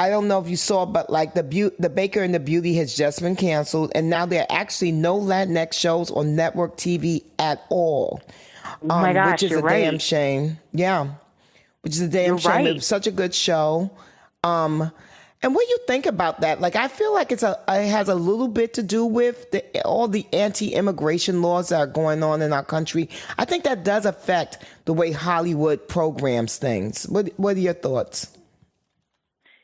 I don't know if you saw, but like the Baker and the Beauty has just been canceled, and now there are actually no Latinx shows on network TV at all, Oh my which gosh, is you're a damn right. shame. Yeah, which is a damn You're shame. It was right. such a good show. Um, and what do you think about that? Like, I feel like it has a little bit to do with all the anti-immigration laws that are going on in our country. I think that does affect the way Hollywood programs things. What are your thoughts?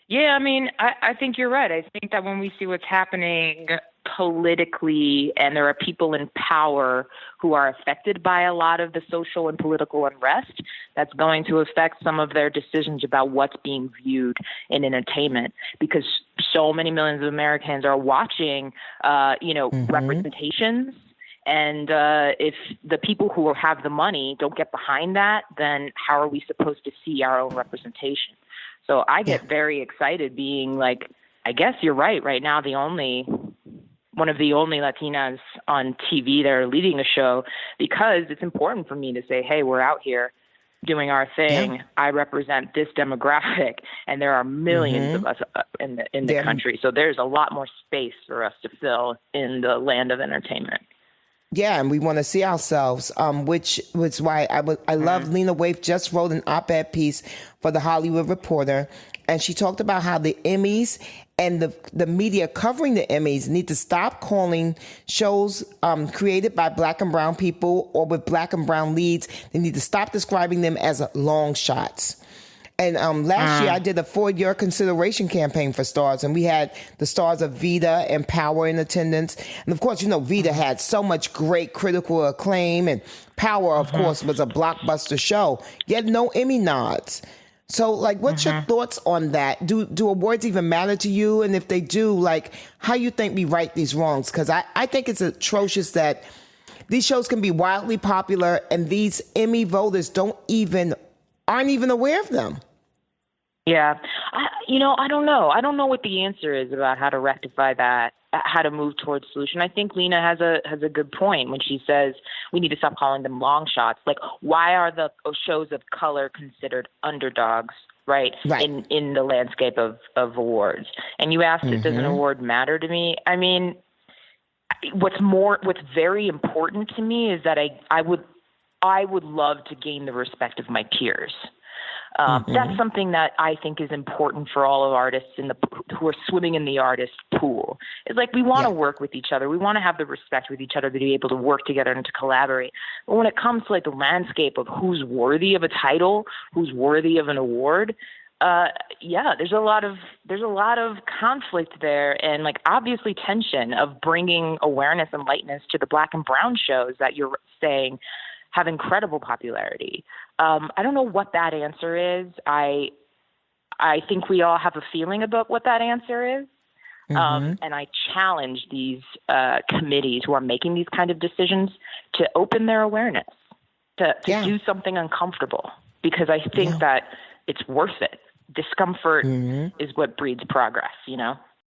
Yeah, I mean, I think you're right. I think that when we see what's happening politically and there are people in power who are affected by a lot of the social and political unrest, that's going to affect some of their decisions about what's being viewed in entertainment because so many millions of Americans are watching, Mm-hmm. representations. And if the people who have the money don't get behind that, then how are we supposed to see our own representation? So I Yeah. get very excited being like, I guess you're right. Right now, one of the only Latinas on TV that are leading a show because it's important for me to say, hey, we're out here doing our Yeah. thing. I represent this demographic, and there are millions Mm-hmm. of us in the Yeah. country. So there's a lot more space for us to fill in the land of entertainment. Yeah, and we want to see ourselves, which was why I love Mhm. Lena Waithe just wrote an op-ed piece for the Hollywood Reporter, and she talked about how the Emmys and the media covering the Emmys need to stop calling shows created by Black and brown people or with Black and brown leads. They need to stop describing them as long shots. And last year, I Mm. did a for-your consideration campaign for Starz, and we had the stars of Vida and Power in attendance. And of course, Vida Mhm. had so much great critical acclaim, and Power, of Mhm. course, was a blockbuster show, yet no Emmy nods. So, like, what's your Mhm. thoughts on that? Do awards even matter to you? And if they do, like, how you think we right these wrongs? Because I think it's atrocious that these shows can be wildly popular, and these Emmy voters aren't even aware of them. Yeah. I don't know. I don't know what the answer is about how to rectify that, how to move towards solution. I think Lena has a good point when she says we need to stop calling them long shots. Like, why are the shows of color considered underdogs, right, Right. in the landscape of awards? And you asked, does an Mm-hmm. award matter to me? I mean, what's very important to me is that I would love to gain the respect of my peers. That's Mm-hmm. something that I think is important for all of artists who are swimming in the artist pool. It's like we want to Yeah. work with each other. We want to have the respect with each other to be able to work together and to collaborate. But when it comes to like the landscape of who's worthy of a title, who's worthy of an award, yeah, there's a lot of conflict there, and like obviously tension of bringing awareness and lightness to the Black and brown shows that you're saying have incredible popularity. I don't know what that answer is. I think we all have a feeling about what that answer is. Mm-hmm. And I challenge these committees who are making these kind of decisions to open their awareness, to Yeah. do something uncomfortable, because I think Yeah. that it's worth it. Discomfort Mm-hmm. is what breeds progress, you know?